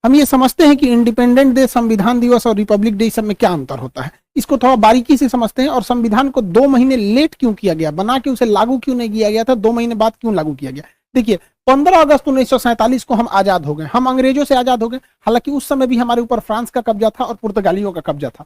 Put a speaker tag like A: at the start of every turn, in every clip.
A: हम ये समझते हैं कि इंडिपेंडेंट डे, संविधान दिवस और रिपब्लिक डे, सब में क्या अंतर होता है, इसको थोड़ा बारीकी से समझते हैं। और संविधान को 2 महीने लेट क्यों किया गया, बना के उसे लागू क्यों नहीं किया गया था, 2 महीने बाद क्यों लागू किया गया। देखिए 15 अगस्त 1947 को हम आजाद हो गए, हम अंग्रेजों से आजाद हो गए। हालांकि उस समय भी हमारे ऊपर फ्रांस का कब्जा था और पुर्तगालियों का कब्जा था।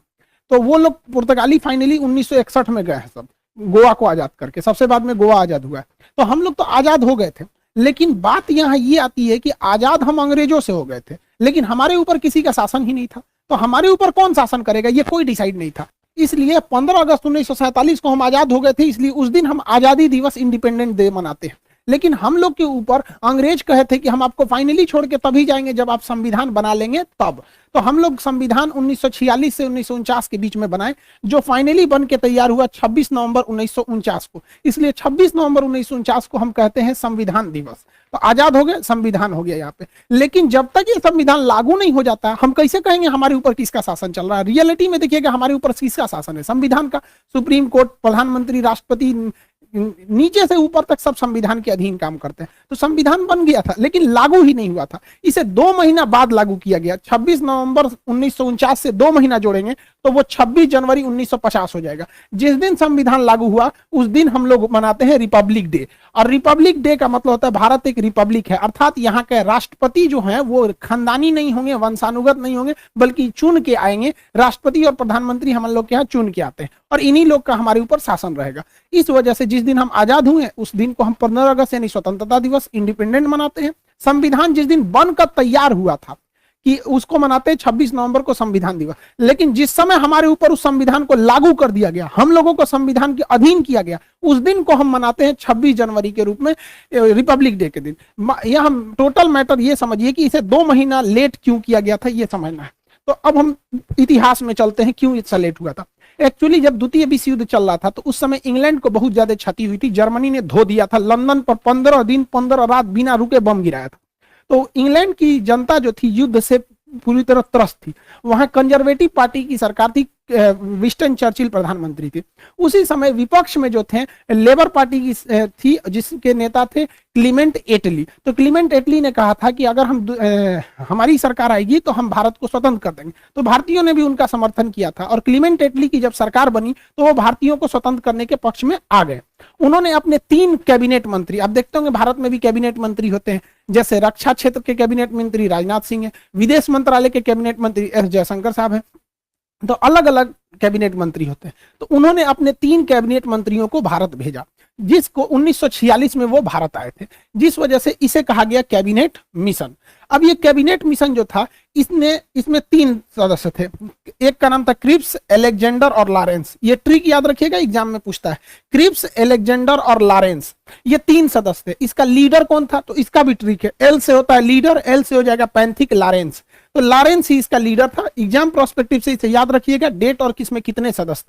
A: तो वो लोग पुर्तगाली फाइनली 1961 में गए हैं सब, गोवा को आजाद करके, सबसे बाद में गोवा आजाद हुआ है। तो हम लोग तो आजाद हो गए थे, लेकिन बात यहाँ ये आती है कि आजाद हम अंग्रेजों से हो गए थे, लेकिन हमारे ऊपर किसी का शासन ही नहीं था। तो हमारे ऊपर कौन शासन करेगा, ये कोई डिसाइड नहीं था। इसलिए 15 अगस्त 1947 को हम आजाद हो गए थे, इसलिए उस दिन हम आजादी दिवस, इंडिपेंडेंट डे मनाते हैं। लेकिन हम लोग के ऊपर अंग्रेज कहे थे कि हम आपको फाइनली छोड़ के तभी जाएंगे जब आप संविधान बना लेंगे तब। तो हम लोग संविधान 1946 से 1949 के बीच में बनाए, जो फाइनली बन के तैयार हुआ 26 नवंबर 1949 को। इसलिए 26 नवंबर 1949 को हम कहते हैं संविधान दिवस। तो आजाद हो गए, संविधान हो गया यहाँ पे। लेकिन जब तक ये संविधान लागू नहीं हो जाता, हम कैसे कहेंगे हमारे ऊपर किसका शासन चल रहा है। रियलिटी में देखिएगा हमारे ऊपर किसका शासन है, संविधान का। सुप्रीम कोर्ट, प्रधानमंत्री, राष्ट्रपति, नीचे से ऊपर तक सब संविधान के अधीन काम करते हैं। तो संविधान बन गया था लेकिन लागू ही नहीं हुआ था। इसे 2 महीना बाद लागू किया गया। 26 नवंबर 1949 से 2 महीना जोड़ेंगे तो वो 26 जनवरी 1950 हो जाएगा। जिस दिन संविधान लागू हुआ उस दिन हम लोग मनाते हैं रिपब्लिक डे। और रिपब्लिक डे का मतलब होता है भारत एक रिपब्लिक है, अर्थात यहाँ के राष्ट्रपति जो हैं वो खानदानी नहीं होंगे, वंशानुगत नहीं होंगे, बल्कि चुन के आएंगे। राष्ट्रपति और प्रधानमंत्री हम लोग के यहाँ चुन के आते हैं और इन्हीं लोग का हमारे ऊपर शासन रहेगा। इस वजह से जिस दिन हम आजाद हुए उस दिन को हम 15 अगस्त यानी स्वतंत्रता दिवस, इंडिपेंडेंट मनाते हैं। संविधान जिस दिन बनकर तैयार हुआ था कि उसको मनाते हैं 26 नवंबर को संविधान दिवस। लेकिन जिस समय हमारे ऊपर उस संविधान को लागू कर दिया गया, हम लोगों को संविधान के अधीन किया गया, उस दिन को हम मनाते हैं 26 जनवरी के रूप में, रिपब्लिक डे के दिन। यह हम टोटल मैटर ये समझिए कि इसे 2 महीना लेट क्यों किया गया था, ये समझना है। तो अब हम इतिहास में चलते हैं, क्यों इतना लेट हुआ था। एक्चुअली जब द्वितीय विश्व युद्ध चल रहा था तो उस समय इंग्लैंड को बहुत ज्यादा क्षति हुई थी। जर्मनी ने धो दिया था, लंदन पर 15 दिन 15 रात बिना रुके बम गिराया था। तो इंग्लैंड की जनता जो थी युद्ध से पूरी तरह त्रस्त थी। वहां कंजर्वेटिव पार्टी की सरकार थी, विंस्टन चर्चिल प्रधानमंत्री थे। उसी समय विपक्ष में जो थे लेबर पार्टी की थी, जिसके नेता थे क्लीमेंट एटली। तो क्लीमेंट एटली ने कहा था कि अगर हमारी सरकार आएगी तो हम भारत को स्वतंत्र कर देंगे। तो भारतीयों ने भी उनका समर्थन किया था और क्लीमेंट एटली की जब सरकार बनी तो वो भारतीयों को स्वतंत्र करने के पक्ष में आ गए। उन्होंने अपने 3 कैबिनेट मंत्री, आप देखते होंगे भारत में भी कैबिनेट मंत्री होते हैं, जैसे रक्षा क्षेत्र के कैबिनेट मंत्री राजनाथ सिंह है, विदेश मंत्रालय के कैबिनेट मंत्री एस जयशंकर साहब है। तो अलग अलग कैबिनेट मंत्री होते हैं। तो उन्होंने अपने 3 कैबिनेट मंत्रियों को भारत भेजा, जिसको 1946 में वो भारत आए थे, जिस वजह से इसे कहा गया कैबिनेट मिशन। अब ये कैबिनेट मिशन जो था इसमें 3 सदस्य थे। एक का नाम था क्रिप्स, अलेक्जेंडर और लॉरेंस। ये ट्रिक याद रखिएगा, एग्जाम में पूछता है। क्रिप्स, अलेक्जेंडर और लॉरेंस, ये 3 सदस्य थे। इसका लीडर कौन था, तो इसका भी ट्रिक है। एल से होता है लीडर, एल से हो जाएगा पैंथिक, लॉरेंस। तो लॉरेंस ही इसका लीडर था। एग्जाम प्रोस्पेक्टिव से इसे याद रखिएगा, डेट और किसमें कितने सदस्य।